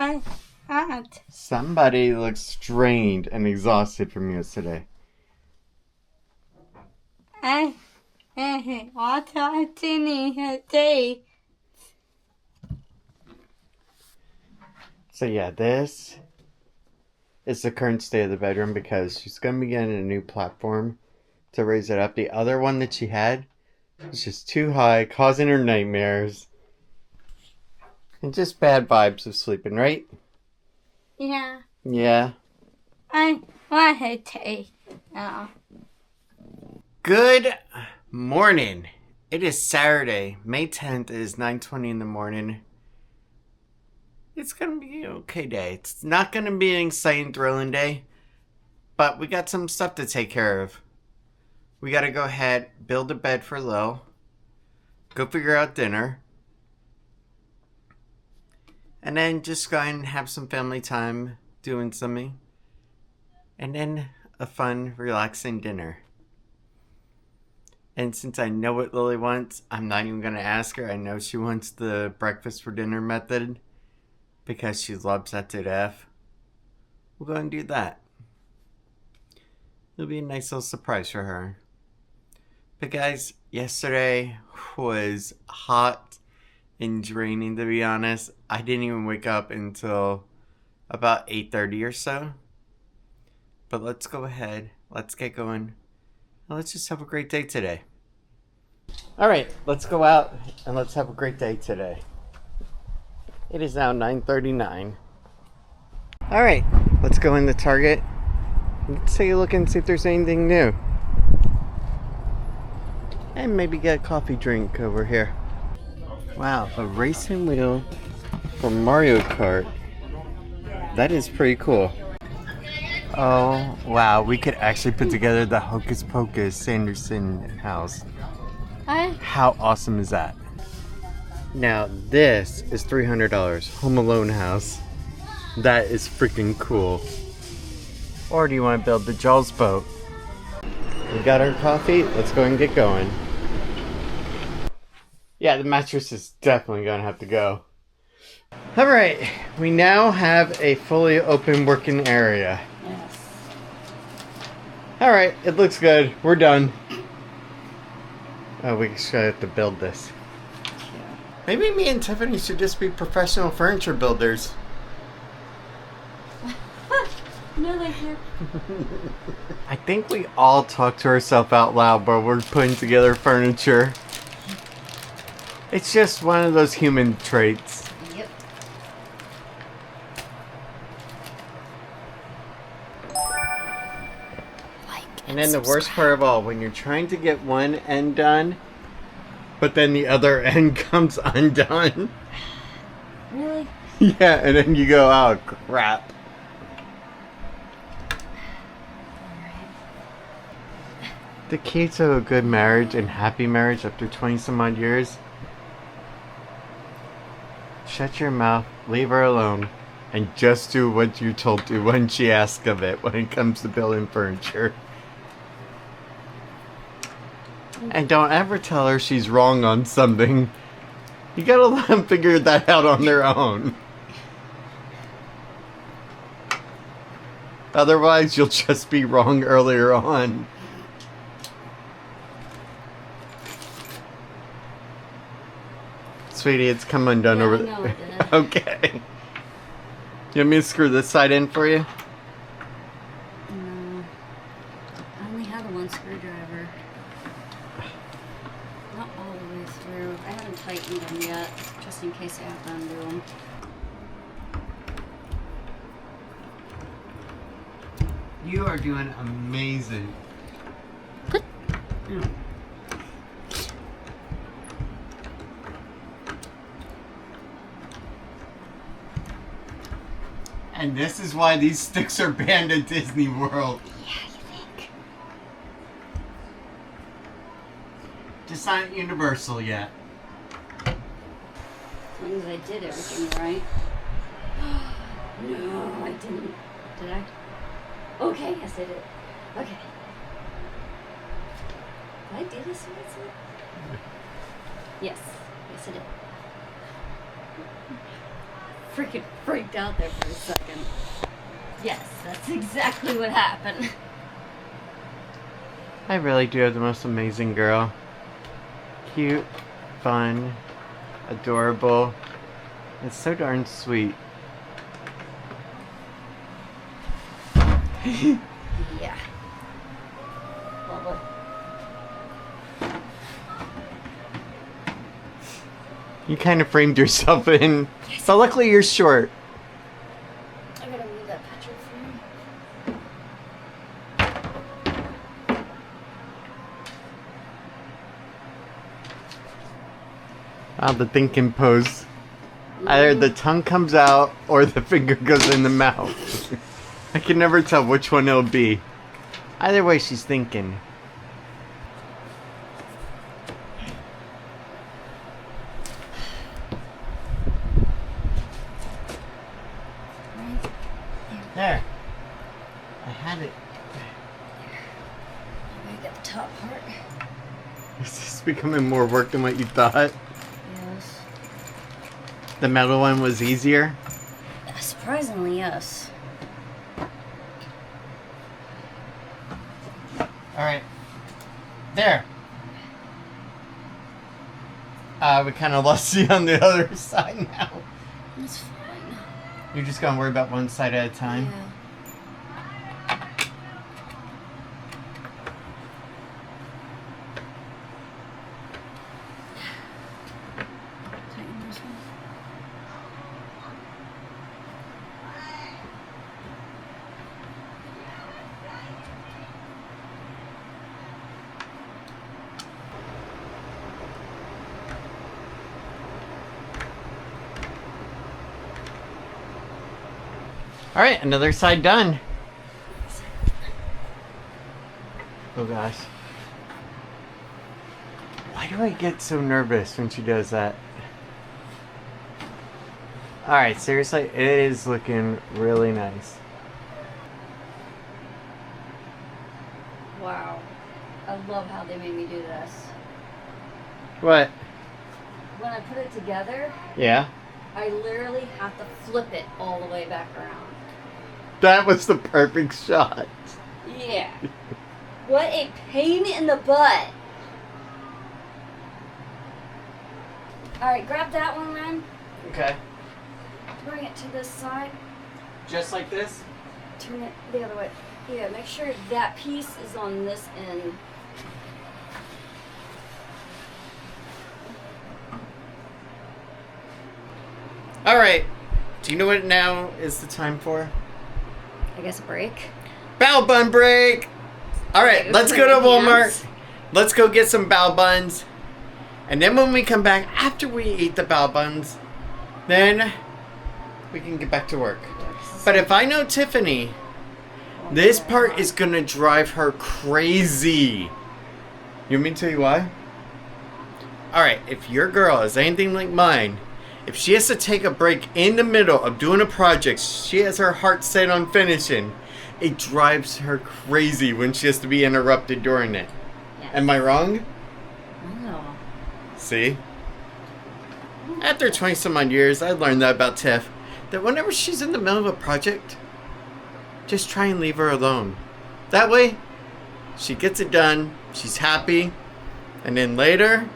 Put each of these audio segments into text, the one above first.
I can't. Somebody looks strained and exhausted from yesterday. I what I didn't day. So yeah, this is the current state of the bedroom because she's going to be getting a new platform to raise it up. The other one that she had was just too high, causing her nightmares. And just bad vibes of sleeping, right? Yeah. Yeah. I want to take now. Good morning. It is Saturday, May 10th. It is 9:20 in the morning. It's going to be an okay day. It's not going to be an exciting, thrilling day, but we got some stuff to take care of. We got to go ahead, build a bed for Lil, go figure out dinner, and then just go ahead and have some family time doing something, and then a fun, relaxing dinner. And since I know what Lily wants, I'm not even going to ask her. I know she wants the breakfast for dinner method because she loves that to death. We'll go and do that. It'll be a nice little surprise for her. But guys, yesterday was hot and draining, to be honest. I didn't even wake up until about 8:30 or so. But let's go ahead. Let's get going. And let's just have a great day today. Alright, let's go out and let's have a great day today. It is now 9:39. Alright, let's go into Target. Let's take a look and see if there's anything new. And maybe get a coffee drink over here. Wow, a racing wheel from Mario Kart. That is pretty cool. Oh, wow, we could actually put together the Hocus Pocus Sanderson house. How awesome is that? Now, this is $300. Home Alone house. That is freaking cool. Or do you want to build the Jaws boat? We got our coffee. Let's go and get going. Yeah, the mattress is definitely going to have to go. Alright, we now have a fully open working area. Yes. Alright, it looks good. We're done. Oh, we just have to build this. Maybe me and Tiffany should just be professional furniture builders. No, like here. I think we all talk to ourselves out loud while we're putting together furniture. It's just one of those human traits. Yep. And then the worst part of all, when you're trying to get one end done, but then the other end comes undone. Really? Yeah, and then you go, oh crap. The key to a good marriage and happy marriage after 20 some odd years: shut your mouth, leave her alone, and just do what you're told to when she asks of it when it comes to building furniture. And don't ever tell her she's wrong on something. You gotta let them figure that out on their own. Otherwise, you'll just be wrong earlier on. Sweetie, it's come undone over there. Okay. You want me to screw this side in for you? No. I only have one screwdriver. Not all the way through. I haven't tightened them yet, just in case I have to undo them. You are doing amazing. Mm. And this is why these sticks are banned at Disney World. Yeah, you think? Just not universal yet. As long as I did everything right. No, I didn't. Did I? Okay, yes I did. Okay. Did I do this right? Yes. Yes I did. freaking freaked out there for a second. Yes, that's exactly what happened. I really do have the most amazing girl. Cute, fun, adorable. It's so darn sweet. Yeah. Lovely. You kind of framed yourself in. But luckily you're short. I gotta move that picture for you. The thinking pose. Either the tongue comes out or the finger goes in the mouth. I can never tell which one it'll be. Either way, she's thinking. Right There. I had it. I get the top part. Is this becoming more work than what you thought? Yes. The metal one was easier? Surprisingly, yes. Alright. There. We kind of lost you on the other side now. That's fine. You're just gonna worry about one side at a time? Yeah. Tighten this one. Alright, another side done. Oh gosh. Why do I get so nervous when she does that? Alright, seriously, it is looking really nice. Wow. I love how they made me do this. What? When I put it together, Yeah? I literally have to flip it all the way back around. That was the perfect shot. Yeah. What a pain in the butt. Alright, grab that one then. Okay. Bring it to this side. Just like this? Turn it the other way. Yeah, make sure that piece is on this end. Alright. Do you know what now is the time for? I guess a break. Bao bun break! Alright, Okay, let's with go to my Walmart. hands. Let's go get some bao buns. And then when we come back, after we eat the bao buns, then we can get back to work. But if I know Tiffany, this part is gonna drive her crazy. You want me to tell you why? Alright, if your girl is anything like mine, if she has to take a break in the middle of doing a project she has her heart set on finishing, it drives her crazy when she has to be interrupted during it. Yes. Am I wrong? No. See? After 20 some odd years, I learned that about Tiff. That whenever she's in the middle of a project, just try and leave her alone. That way, she gets it done, she's happy, and then later,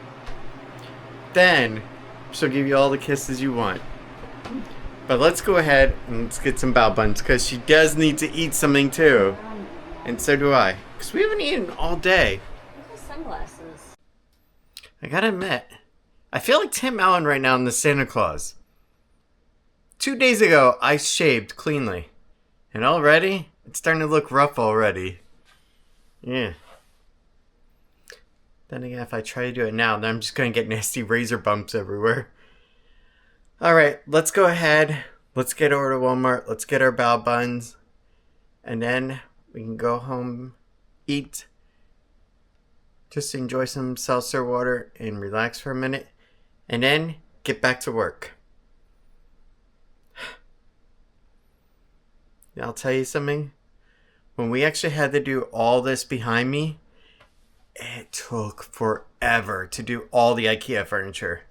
then she'll give you all the kisses you want. But let's go ahead and let's get some bao buns, because she does need to eat something too. And so do I. Because we haven't eaten all day. Look at sunglasses. I gotta admit, I feel like Tim Allen right now in the Santa Claus. 2 days ago, I shaved cleanly. And already, it's starting to look rough already. Yeah. Then again, if I try to do it now, then I'm just gonna get nasty razor bumps everywhere. Alright, let's go ahead. Let's get over to Walmart. Let's get our bao buns. And then we can go home, eat, just enjoy some seltzer water and relax for a minute. And then get back to work. I'll tell you something. When we actually had to do all this behind me, it took forever to do all the IKEA furniture.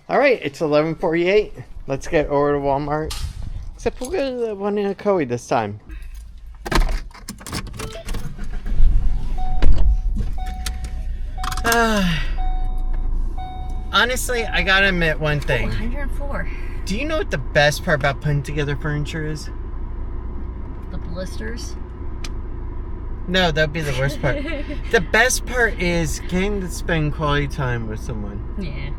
Alright, it's 11:48. Let's get over to Walmart Except we'll go to the one in Ocoee this time. Honestly, I gotta admit one thing. 104. Do you know what the best part about putting together furniture is? The blisters. No, that'd be the worst part. The best part is getting to spend quality time with someone. Yeah.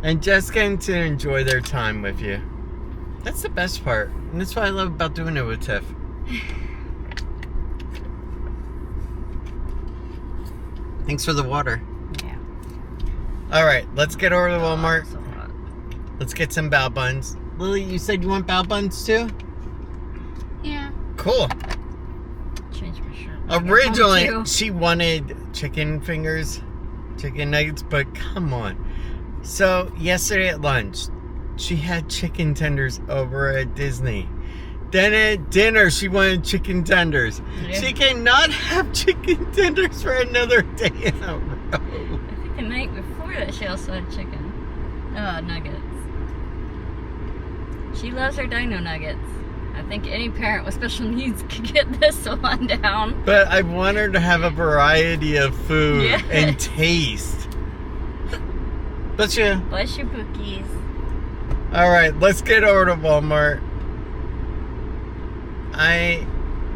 And just getting to enjoy their time with you. That's the best part. And that's what I love about doing it with Tiff. Thanks for the water. Yeah. Alright, let's get over to Walmart. So hot. Let's get some bao buns. Lily, you said you want bao buns too? Yeah. Cool. Change my shirt. Originally, she wanted chicken fingers, chicken nuggets, but come on. So, yesterday at lunch, she had chicken tenders over at Disney. Then at dinner, she wanted chicken tenders. Yeah. She cannot have chicken tenders for another day in a row. I think the night before that she also had chicken. Nuggets. She loves her dino nuggets. I think any parent with special needs could get this one down. But I want her to have a variety of food Yes. and taste. Bless you. Bless your bookies. Alright, let's get over to Walmart. I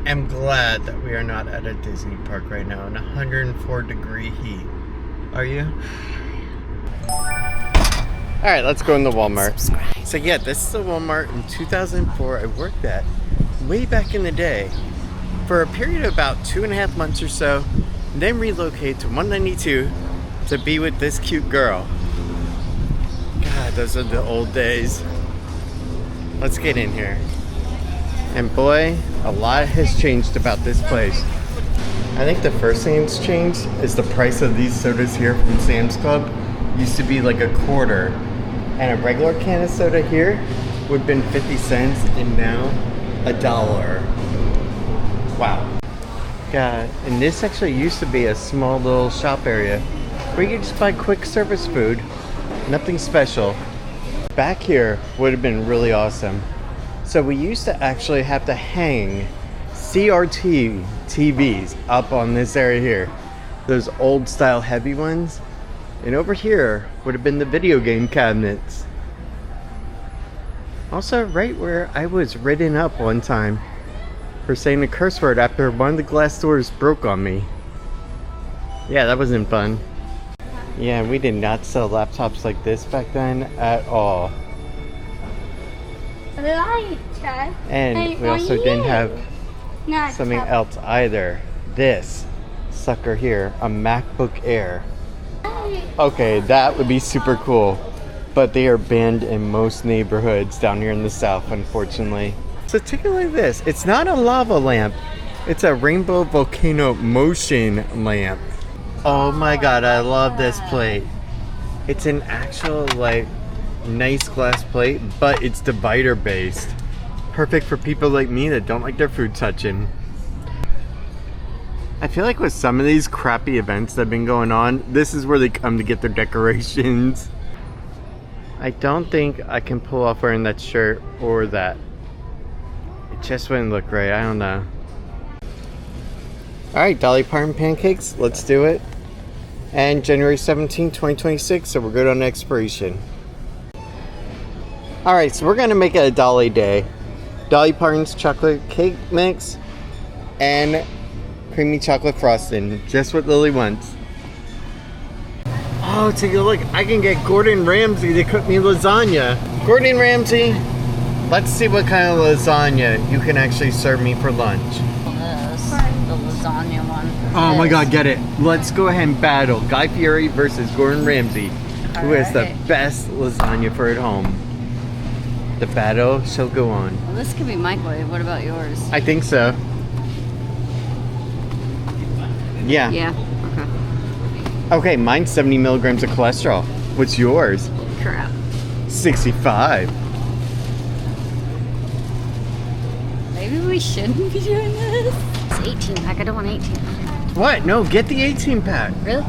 am glad that we are not at a Disney park right now in 104-degree heat. Are you? Alright, let's go in the Walmart. So yeah, this is the Walmart in 2004 I worked at way back in the day for a period of about 2.5 months or so, and then relocated to 192 to be with this cute girl. God, those are the old days. Let's get in here. And boy, a lot has changed about this place. I think the first thing that's changed is the price of these sodas here from Sam's Club. Used to be like $0.25. And a regular can of soda here would have been 50 cents and now $1. Wow. God, and this actually used to be a small little shop area where you could just buy quick service food. Nothing special. Back here would have been really awesome. So we used to actually have to hang CRT TVs up on this area here. Those old style heavy ones. And over here would have been the video game cabinets. Also right where I was written up one time for saying a curse word after one of the glass doors broke on me. Yeah, that wasn't fun. Yeah, we did not sell laptops like this back then at all. And we also didn't have something else either. This sucker here, a MacBook Air. Okay, that would be super cool, but they are banned in most neighborhoods down here in the south, unfortunately. So take a look at this. It's not a lava lamp. It's a rainbow volcano motion lamp. Oh my god, I love this plate. It's an actual, like, nice glass plate, but it's divider based. Perfect for people like me that don't like their food touching. I feel like with some of these crappy events that have been going on, this is where they come to get their decorations. I don't think I can pull off wearing that shirt or that. It just wouldn't look right, I don't know. Alright, Dolly Parton pancakes, let's do it. And January 17, 2026, so we're good on expiration. Alright, so we're gonna make it a Dolly day. Dolly Parton's chocolate cake mix and creamy chocolate frosting, just what Lily wants. Oh, take a look, I can get Gordon Ramsay to cook me lasagna. Gordon Ramsay, let's see what kind of lasagna you can actually serve me for lunch. The lasagna one. Oh my god, get it. Let's go ahead and battle Guy Fierri versus Gordon Ramsay, who has the best lasagna for at home. The battle shall go on. Well, this could be microwave. What about yours? I think so. Yeah. Yeah. Okay, mine's 70 milligrams of cholesterol. What's yours? Crap. 65. Maybe we shouldn't be doing this. It's 18 pack. I don't want 18. What? No, get the 18 pack. Really?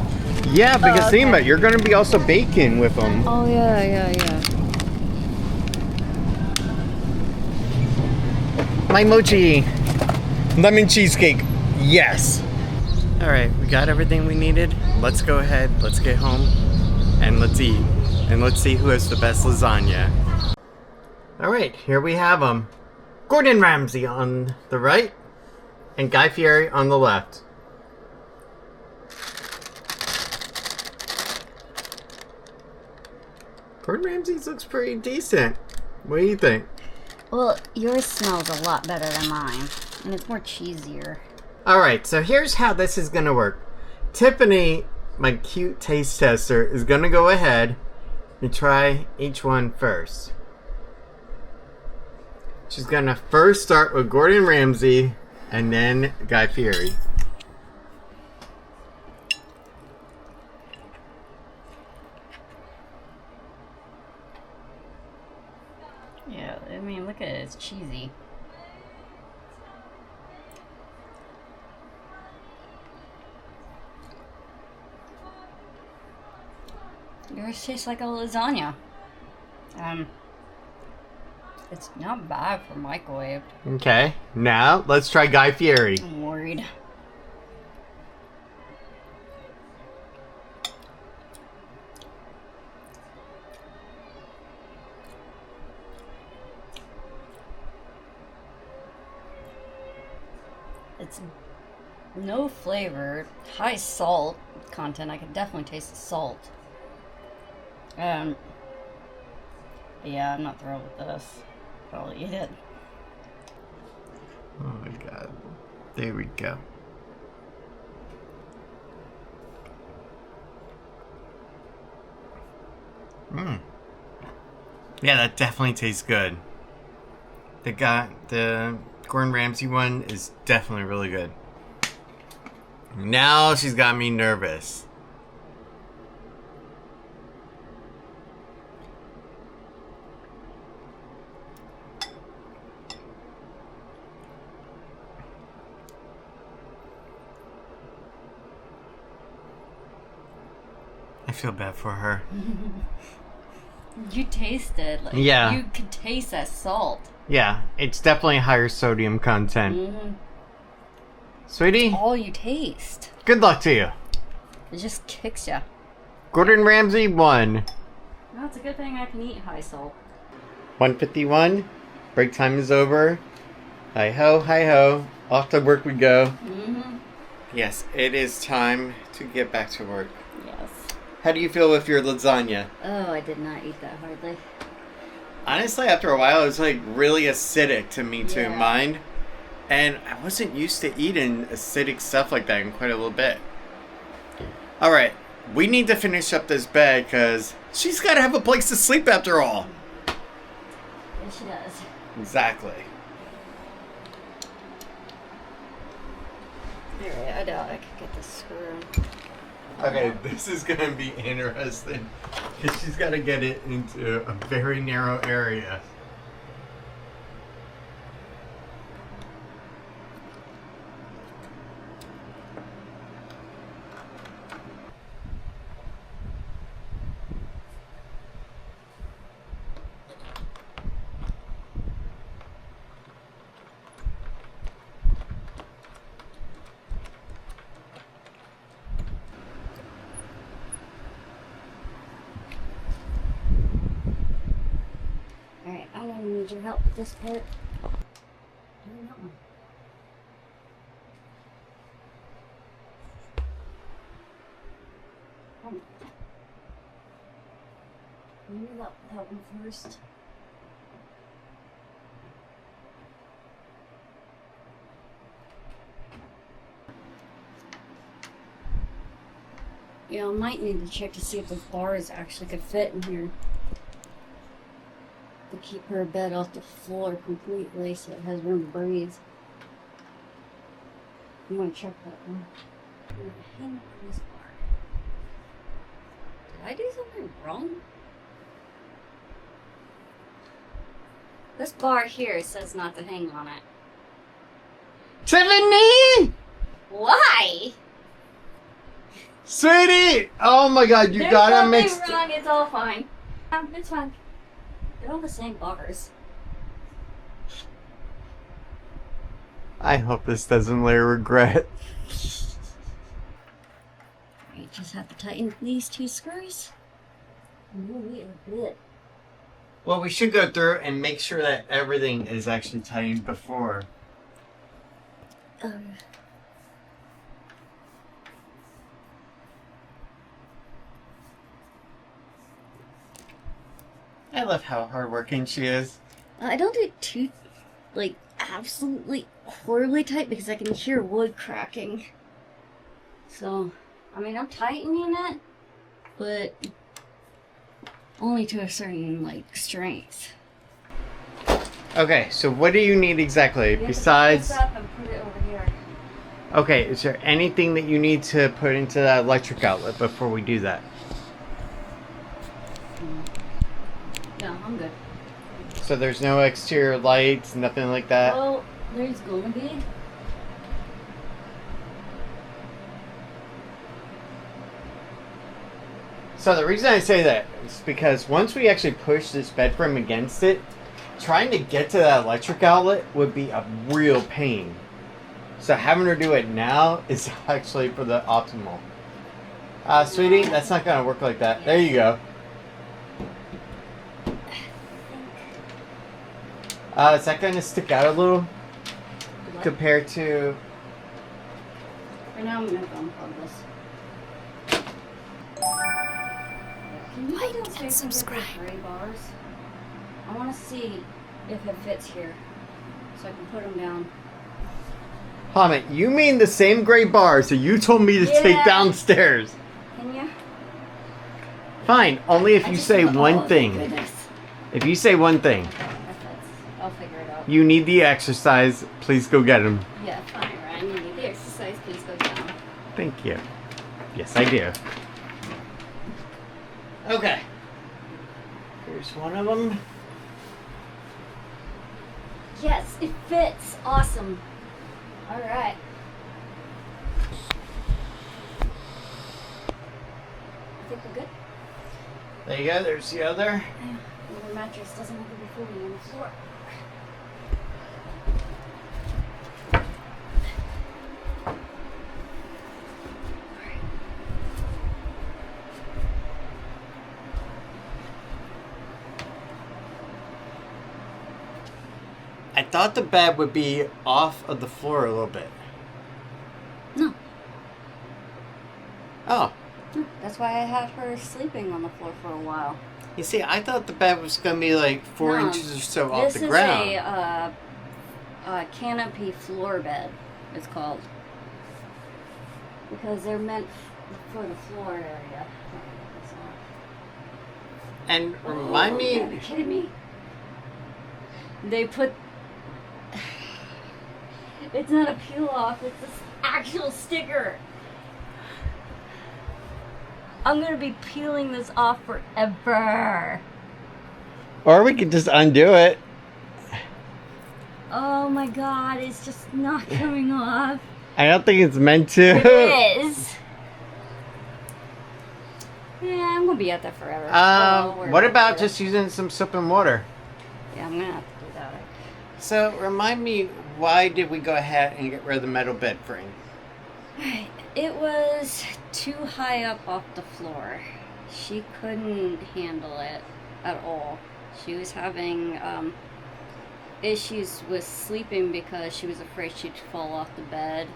Yeah, because think okay. about it, you're going to be also baking with them. Oh, yeah. My mochi lemon cheesecake. Yes. All right, we got everything we needed. Let's go ahead, let's get home, and let's eat. And let's see who has the best lasagna. All right, here we have them. Gordon Ramsay on the right, and Guy Fierri on the left. Gordon Ramsay's looks pretty decent. What do you think? Well, yours smells a lot better than mine, and it's more cheesier. Alright, so here's how this is gonna work. Tiffany, my cute taste tester, is gonna go ahead and try each one first. She's gonna first start with Gordon Ramsay and then Guy Fierri. Yeah, I mean, look at it, it's cheesy. Yours tastes like a lasagna. It's not bad for microwaved. Okay, now let's try Guy Fierri. I'm worried. It's no flavor, high salt content. I can definitely taste the salt. Yeah, I'm not thrilled with this. Probably eat it. Oh my god. There we go. Yeah, that definitely tastes good. The Gordon Ramsay one is definitely really good. Now she's got me nervous. I feel bad for her. You tasted like yeah. You could taste that salt. Yeah, it's definitely higher sodium content. Mm-hmm. Sweetie, All you taste. good luck to you. It just kicks you. Gordon Ramsay won. Well, it's a good thing I can eat high salt. 1:51. Break time is over. Hi ho, hi ho. Off to work we go. Mm-hmm. Yes, it is time to get back to work. Yes. How do you feel with your lasagna? Oh, I did not eat that hardly. Honestly, after a while, it was like really acidic to me too, Yeah. mine. And I wasn't used to eating acidic stuff like that in quite a little bit. Alright, we need to finish up this bed because she's got to have a place to sleep after all. Yes, she does. Exactly. Alright, I doubt I could get this screw. Okay, this is going to be interesting. Because she's got to get it into a very narrow area. Alright, I'm gonna need your help with this part. Doing that one. Can you do that one first? Yeah, I might need to check to see if the bars actually could fit in here. To keep her bed off the floor completely so it has room to breathe. You want to check that one? I'm gonna hang on this bar. Did I do something wrong? This bar here says not to hang on it. Tiffany! Why? Sweetie! Oh my god, you gotta mix. There's nothing wrong, it's all fine. It's fine. They're all the same bars. I hope this doesn't layer regret. You just have to tighten these 2 screws. And we'll be good. Well, we should go through and make sure that everything is actually tightened before. I love how hardworking she is. I don't do it too, like, absolutely horribly tight because I can hear wood cracking. So, I mean, I'm tightening it, but only to a certain, like, strength. Okay, so what do you need exactly besides... Pick this up and put it over here. Okay, is there anything that you need to put into that electric outlet before we do that? No, I'm good. So there's no exterior lights, nothing like that? Well, there's gonna be. So the reason I say that is because once we actually push this bed frame against it, trying to get to that electric outlet would be a real pain. So having her do it now is actually for the optimal. Sweetie, that's not gonna work like that. There you go. Is that gonna stick out a little compared to... For now, I'm gonna unplug this. Can you Like go downstairs and subscribe. get the gray bars? I want to see if it fits here, so I can put them down. Hamid, you mean the same gray bars that you told me to take Yeah. downstairs? Can you? Fine, only if you say one thing. Goodness. If you say one thing. That fits. I'll figure it out. You need the exercise, please go get him. Yeah, fine, Ryan. You need the exercise. Please go down. Thank you. Yes, I do. Okay. Here's one of them. Yes, it fits. Awesome. All right. I think we're good. There you go, there's the other. The mattress doesn't have to be fully on the floor. I thought the bed would be off of the floor a little bit. No. Oh. No, that's why I had her sleeping on the floor for a while. You see, I thought the bed was going to be like 4 No, inches or so off the This ground. is a canopy floor bed, it's called. Because they're meant for the floor area. And remind me... Are you kidding me? They put... It's not a peel off, it's this actual sticker. I'm gonna be peeling this off forever. Or we could just undo it. Oh my god, it's just not coming off. I don't think it's meant to. It is. Yeah, I'm gonna be at that forever. What about just using some soap and water? Yeah, I'm gonna have to do that. So, remind me, why did we go ahead and get rid of the metal bed frame? Alright, it was too high up off the floor. She couldn't handle it at all. She was having issues with sleeping because she was afraid she'd fall off the bed.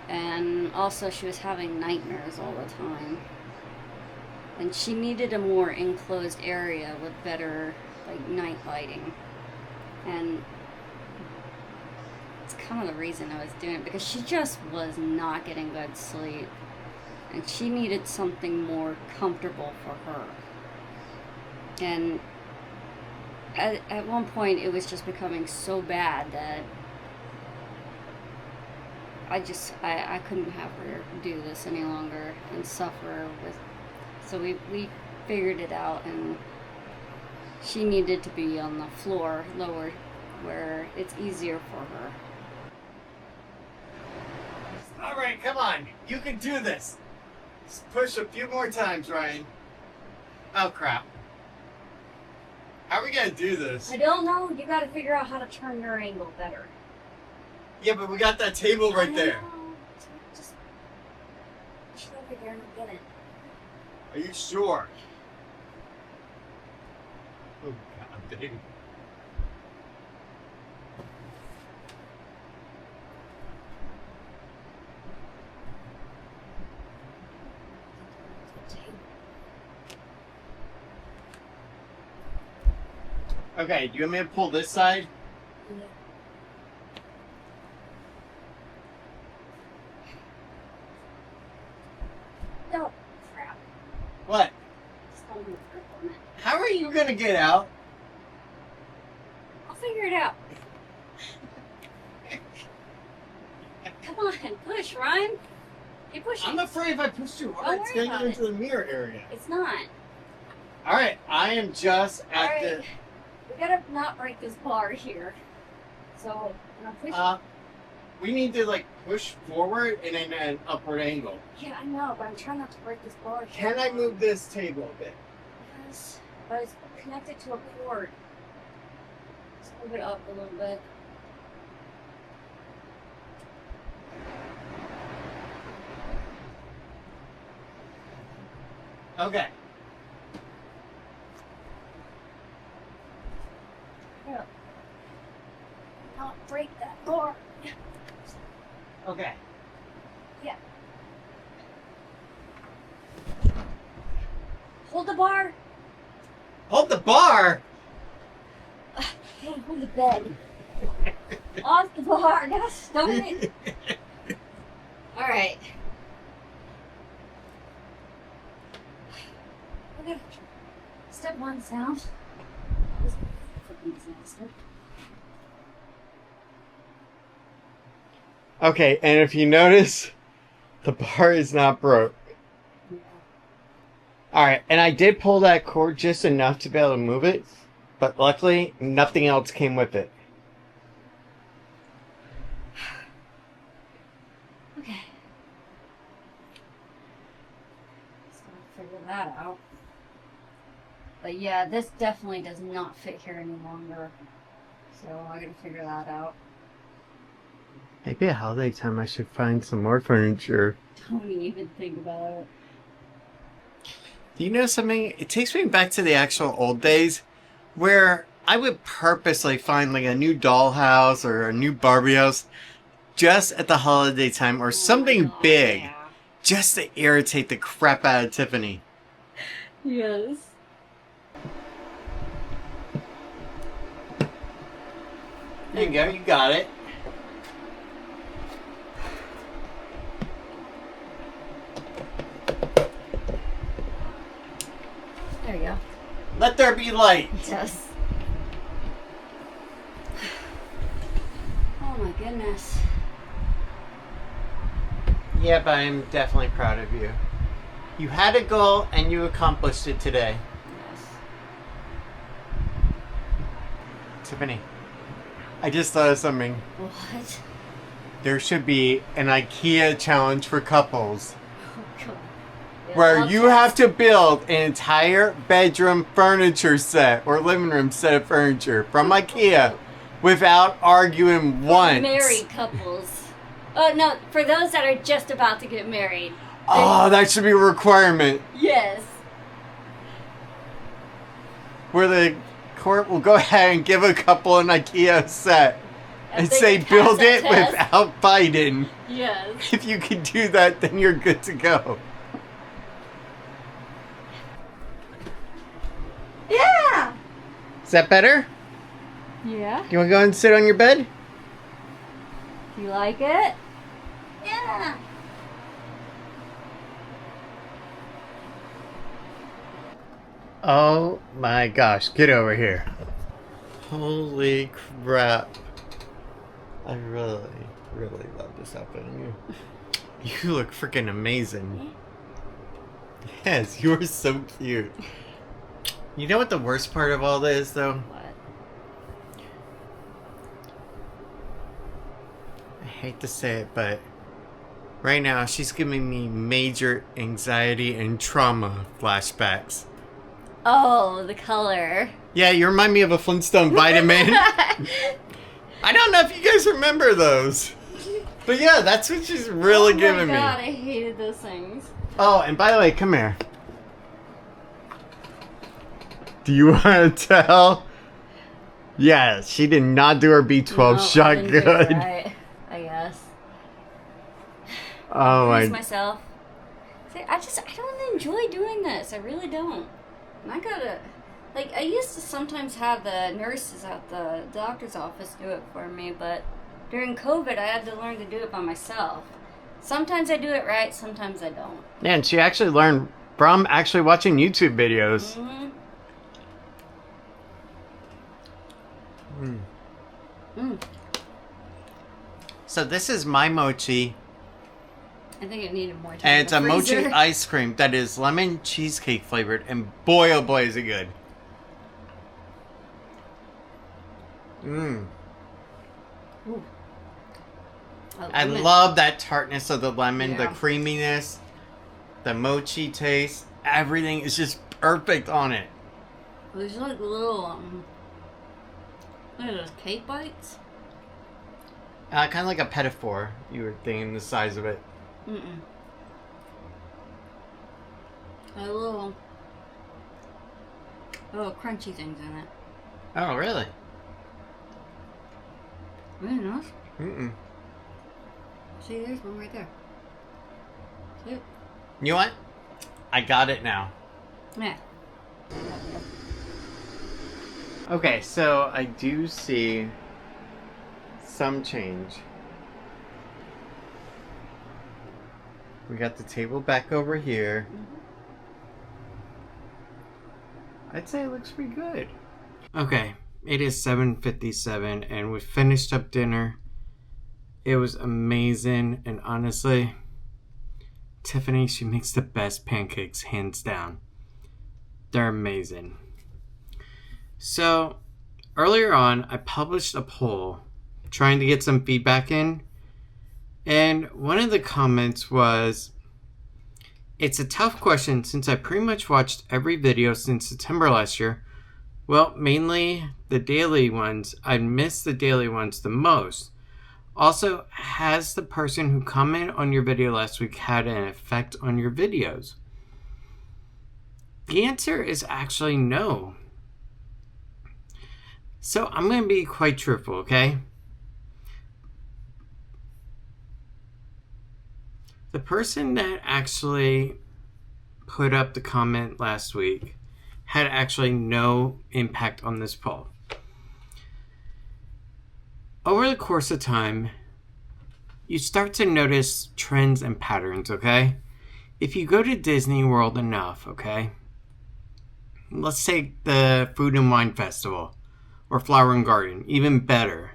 And also she was having nightmares all the time. And she needed a more enclosed area with better night lighting. And it's kind of the reason I was doing it, because she just was not getting good sleep. And she needed something more comfortable for her. And at one point it was just becoming so bad that I couldn't have her do this any longer and suffer with. So we figured it out, and she needed to be on the floor lower where it's easier for her. All right, come on. You can do this. Just push a few more times, Ryan. Oh, crap. How are we going to do this? I don't know. You got to figure out how to turn your angle better. Yeah, but we got that table right there. Just over here and get it. Are you sure? Oh, God, baby. Okay, do you want me to pull this side? Yeah. No, crap. What? Just don't move for a minute. How are you gonna get out? I'll figure it out. Come on, push, Ryan. Keep pushing. I'm afraid if I push too hard, it's gonna get into the mirror area. It's not. Alright, I am just at the... We gotta not break this bar here. So, when I'm pushing... we need to, like, push forward and in an upward angle. Yeah, I know, but I'm trying not to break this bar here. Can I move this table a bit? Yes, but it's connected to a cord. Let's move it up a little bit. Okay. Yeah. Not break that bar. Okay. Yeah. Hold the bar. Hold the bar? Hey, hold the bed. Off the bar. Gosh, don't it? Alright. Okay. Step one sound. This is freaking disaster. Okay, and if you notice, the bar is not broke. Yeah. Alright, and I did pull that cord just enough to be able to move it, but luckily, nothing else came with it. Okay. So I'll figure that out. But yeah, this definitely does not fit here any longer. So I gotta figure that out. Maybe at holiday time I should find some more furniture. Don't even think about it. Do you know something? It takes me back to the actual old days where I would purposely find like a new dollhouse or a new Barbie house just at the holiday time or something big Yeah. just to irritate the crap out of Tiffany. Yes. There you go, you got it. There you go. Let there be light. Yes. Oh my goodness. Yep, I am definitely proud of you. You had a goal and you accomplished it today. Yes. Tiffany, I just thought of something. What? There should be an IKEA challenge for couples Oh god. where I'll you test. have to build an entire bedroom furniture set or living room set of furniture from IKEA without arguing once. Married couples. Oh no, for those that are just about to get married. Oh, that should be a requirement Yes. where the court will go ahead and give a couple an IKEA set and they say can pass build that it test. without fighting. Yes. If you can do that, then you're good to go. Yeah. Is that better? Yeah. You want to go and sit on your bed? You like it? Yeah. Oh my gosh, get over here. Holy crap. I really, really love this outfit on you. You look freaking amazing. Yes, you are so cute. You know what the worst part of all this, though? What? I hate to say it, but right now she's giving me major anxiety and trauma flashbacks. Oh, the color. Yeah, you remind me of a Flintstone vitamin. I don't know if you guys remember those. But yeah, that's what she's really giving me. Oh my god, I hated those things. Oh, and by the way, come here. Do you want to tell? Yeah, she did not do her B12 shot I didn't do good. it right, I guess. Oh my. Myself. See, I don't enjoy doing this. I really don't. And I gotta, like, I used to sometimes have the nurses at the doctor's office do it for me, but during COVID, I had to learn to do it by myself. Sometimes I do it right, sometimes I don't. Yeah, and she actually learned from actually watching YouTube videos. Mm-hmm. So this is my mochi. I think it needed more time. And it's a in the freezer. mochi ice cream that is lemon cheesecake flavored. And boy, oh boy, is it good. Ooh. I love that tartness of the lemon, the Yeah. creaminess, the mochi taste. Everything is just perfect on it. There's like little, what are those, cake bites? Kind of like a petit four. You were thinking the size of it. Mm-mm. Little crunchy things in it. Oh, really? Really nice. Mm-mm. See, there's one right there. See it? You know what? I got it now. Yeah. Okay, so I do see some change. We got the table back over here. I'd say it looks pretty good. Okay, it is 7:57 and we finished up dinner. It was amazing, and honestly, Tiffany, she makes the best pancakes, hands down. They're amazing. So, earlier on, I published a poll trying to get some feedback in, and one of the comments was, it's a tough question since I pretty much watched every video since September last year. Well, mainly the daily ones. I miss the daily ones the most. Also, has the person who commented on your video last week had an effect on your videos? The answer is actually no. So I'm going to be quite truthful, okay? The person that actually put up the comment last week had actually no impact on this poll. Over the course of time, you start to notice trends and patterns, okay? If you go to Disney World enough, okay? Let's take the Food and Wine Festival or Flower and Garden, even better.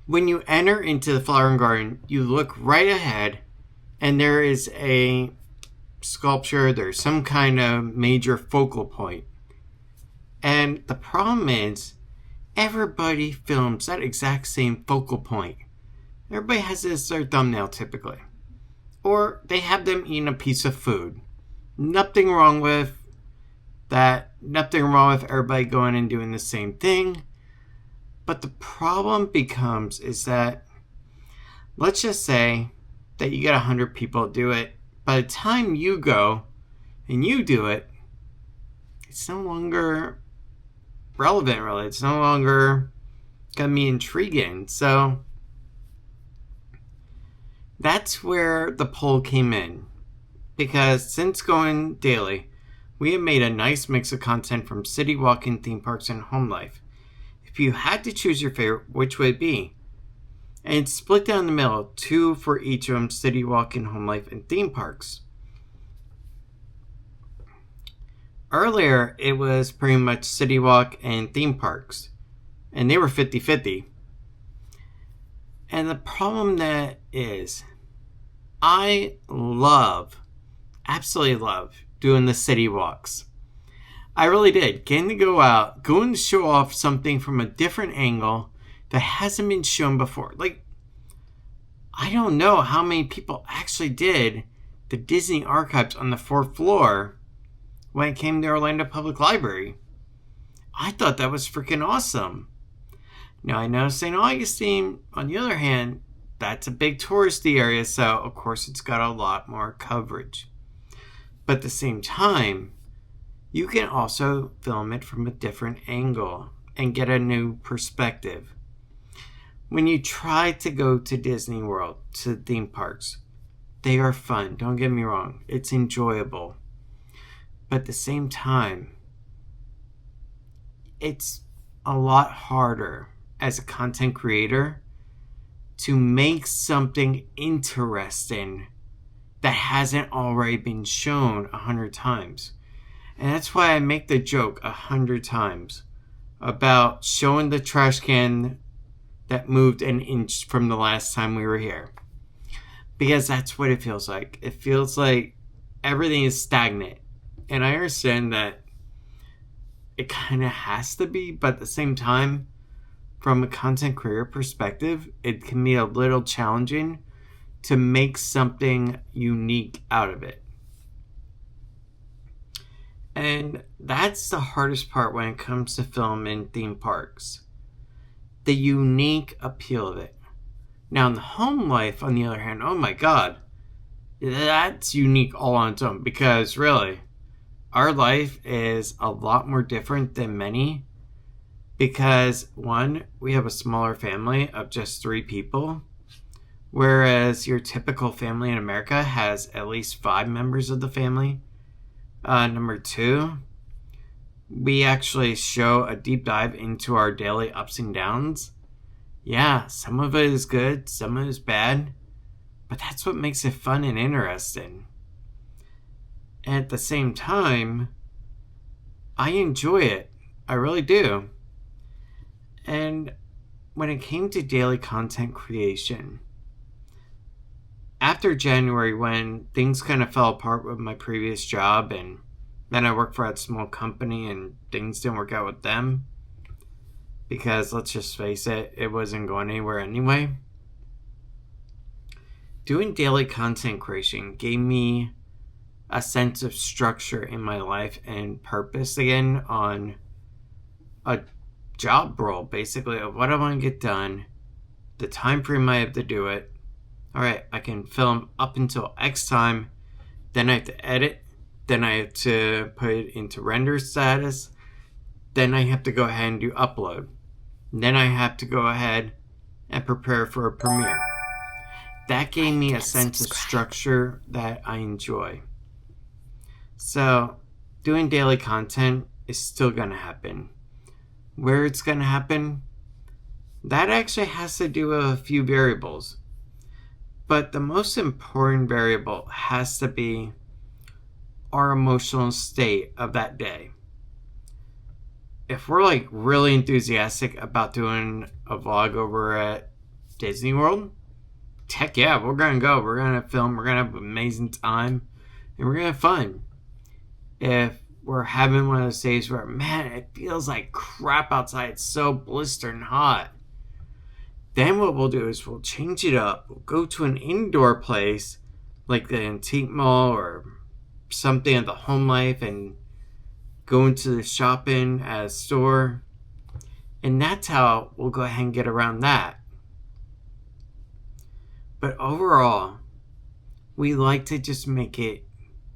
When you enter into the Flower and Garden, you look right ahead and there is a sculpture, there's some kind of major focal point. And the problem is, everybody films that exact same focal point. Everybody has this as their thumbnail typically. Or they have them eating a piece of food. Nothing wrong with that. Nothing wrong with everybody going and doing the same thing. But the problem becomes is that, let's just say that you get 100 people do it. By the time you go and you do it, it's no longer relevant, really. It's no longer going to be intriguing. So that's where the poll came in. Because since going daily, we have made a nice mix of content from city walking, theme parks, and home life. If you had to choose your favorite, which would it be? And it's split down the middle, 2 for each of them, city walking, home life, and theme parks. Earlier, it was pretty much city walk and theme parks. And they were 50-50. And the problem that is, I absolutely love doing the city walks. I really did. Getting to go out, going to show off something from a different angle that hasn't been shown before. Like, I don't know how many people actually did the Disney archives on the 4th floor when it came to Orlando Public Library. I thought that was freaking awesome. Now, I know St. Augustine, on the other hand, that's a big touristy area, so of course it's got a lot more coverage. But at the same time, you can also film it from a different angle and get a new perspective. When you try to go to Disney World, to theme parks, they are fun, don't get me wrong. It's enjoyable. But at the same time, it's a lot harder as a content creator to make something interesting that hasn't already been shown 100 times. And that's why I make the joke 100 times about showing the trash can that moved an inch from the last time we were here. Because that's what it feels like. It feels like everything is stagnant. And I understand that it kind of has to be, but at the same time, from a content creator perspective, it can be a little challenging to make something unique out of it. And that's the hardest part when it comes to film in theme parks. The unique appeal of it. Now, in the home life, on the other hand, oh my god, that's unique all on its own. Because really, our life is a lot more different than many. Because, one, we have a smaller family of just 3 people. Whereas your typical family in America has at least 5 members of the family. Number 2, we actually show a deep dive into our daily ups and downs. Yeah, some of it is good, some of it is bad, but that's what makes it fun and interesting. And at the same time, I enjoy it. I really do. And when it came to daily content creation, after January, when things kind of fell apart with my previous job, and then I worked for a small company and things didn't work out with them, because let's just face it, it wasn't going anywhere anyway. Doing daily content creation gave me a sense of structure in my life and purpose again on a job role, basically, of what I want to get done, the time frame I have to do it. All right, I can film up until X time, then I have to edit, then I have to put it into render status, then I have to go ahead and do upload. Then I have to go ahead and prepare for a premiere. That gave me a sense of structure that I enjoy. So, doing daily content is still going to happen. Where it's going to happen, that actually has to do with a few variables. But the most important variable has to be our emotional state of that day. If we're like really enthusiastic about doing a vlog over at Disney World, heck yeah, we're going to go. We're going to film. We're going to have an amazing time. And we're going to have fun. If we're having one of those days where, man, it feels like crap outside. It's so blistering hot. Then what we'll do is we'll change it up. We'll go to an indoor place like the Antique Mall or something at the Home Life and go into the shopping at a store. And that's how we'll go ahead and get around that. But overall, we like to just make it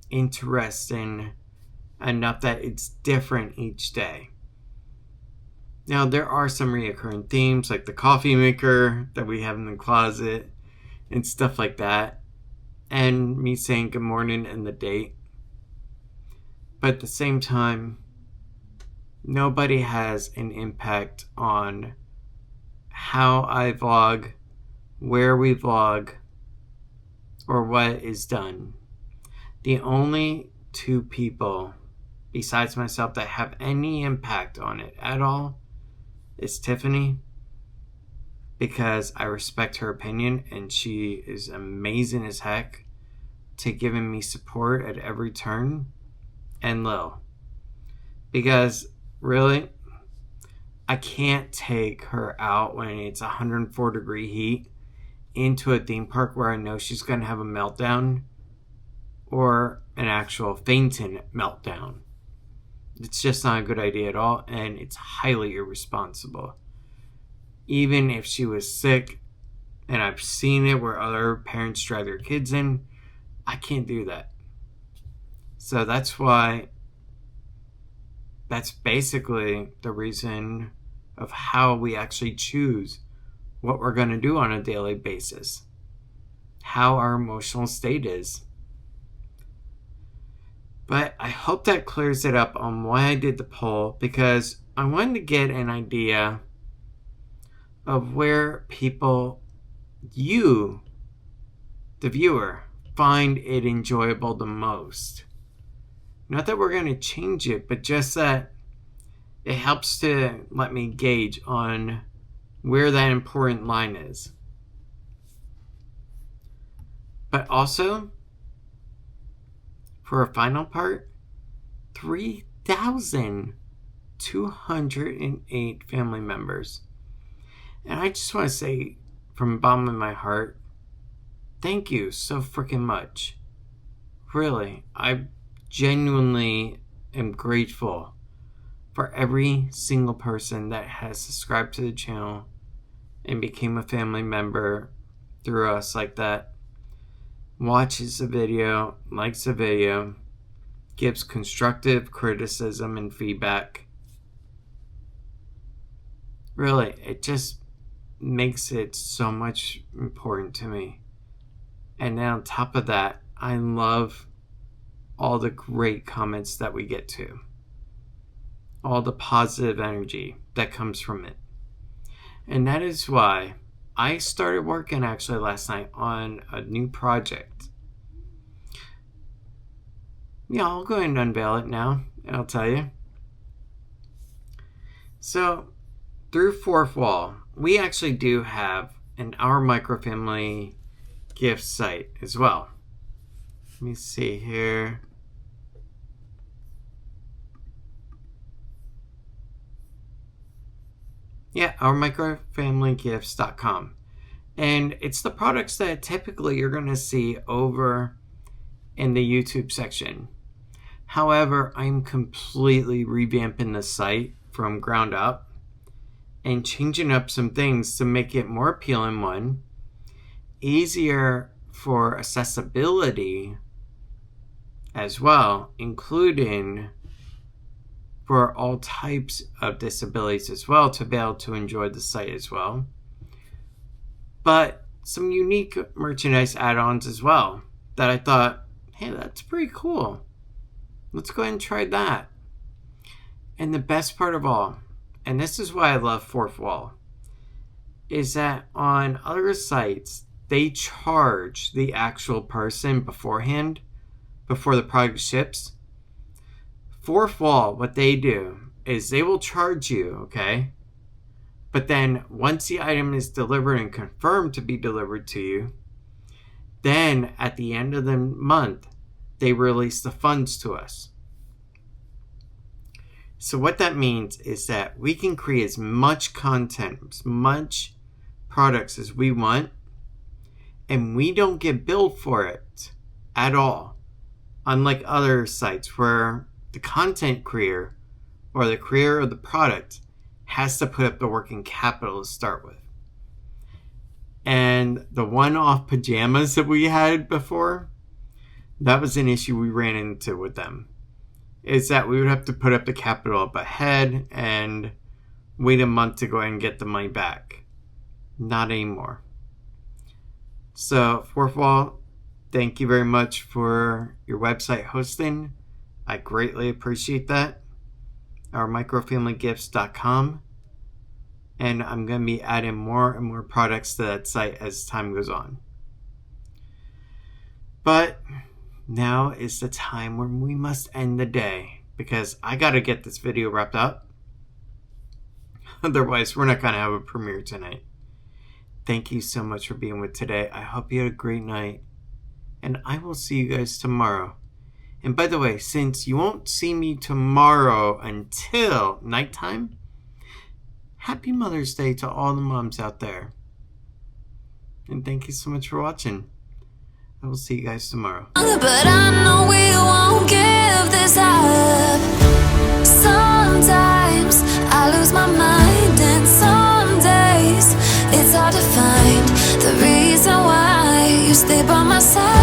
interesting enough that it's different each day. Now, there are some reoccurring themes like the coffee maker that we have in the closet and stuff like that. And me saying good morning and the date. But at the same time, nobody has an impact on how I vlog, where we vlog, or what is done. The only 2 people besides myself that have any impact on it at all is Tiffany, because I respect her opinion and she is amazing as heck to giving me support at every turn, and Lil, because really I can't take her out when it's 104 degree heat into a theme park where I know she's going to have a meltdown or an actual fainting meltdown. It's just not a good idea at all, and it's highly irresponsible. even if she was sick, and I've seen it where other parents drag their kids in. I can't do that. So that's why, that's basically the reason of how we actually choose what we're going to do on a daily basis, how our emotional state is. But I hope that clears it up on why I did the poll, because I wanted to get an idea of where people, you, the viewer, find it enjoyable the most. Not that we're going to change it, but just that it helps to let me gauge on where that important line is. But also, for a final part, 3,208 family members. And I just want to say, from the bottom of my heart, thank you so freaking much. Really, I genuinely am grateful for every single person that has subscribed to the channel and became a family member through us like that. Watches the video, likes the video, gives constructive criticism and feedback. Really, it just makes it so much important to me. And then on top of that, I love all the great comments that we get to. All the positive energy that comes from it. And that is why I started working actually last night on a new project. Yeah, I'll go ahead and unveil it now, and I'll tell you. So, through Fourth Wall, we actually do have an Our Microfamily gift site as well. Let me see here. Yeah, ourmicrofamilygifts.com. And it's the products that typically you're going to see over in the YouTube section. However, I'm completely revamping the site from ground up and changing up some things to make it more appealing, one, easier for accessibility as well, including for all types of disabilities as well, to be able to enjoy the site as well. But some unique merchandise add-ons as well that I thought, hey, that's pretty cool. Let's go ahead and try that. And the best part of all, and this is why I love Fourth Wall, is that on other sites, they charge the actual person beforehand, before the product ships. Fourth Wall, what they do is they will charge you, okay? But then once the item is delivered and confirmed to be delivered to you, then at the end of the month, they release the funds to us. So what that means is that we can create as much content, as much products as we want, and we don't get billed for it at all. Unlike other sites where the content creator or the creator of the product has to put up the working capital to start with. And the one-off pajamas that we had before, that was an issue we ran into with them. Is that we would have to put up the capital up ahead and wait a month to go ahead and get the money back. Not anymore. So, Fourth Wall, thank you very much for your website hosting. I greatly appreciate that. Ourmicrofamilygifts.com. And I'm going to be adding more and more products to that site as time goes on. But now is the time when we must end the day, because I got to get this video wrapped up. Otherwise, we're not going to have a premiere tonight. Thank you so much for being with today. I hope you had a great night. And I will see you guys tomorrow. And by the way, since you won't see me tomorrow until nighttime, happy Mother's Day to all the moms out there. And thank you so much for watching. I will see you guys tomorrow. But I know we won't give this up. Sometimes I lose my mind, and some days stay by my side.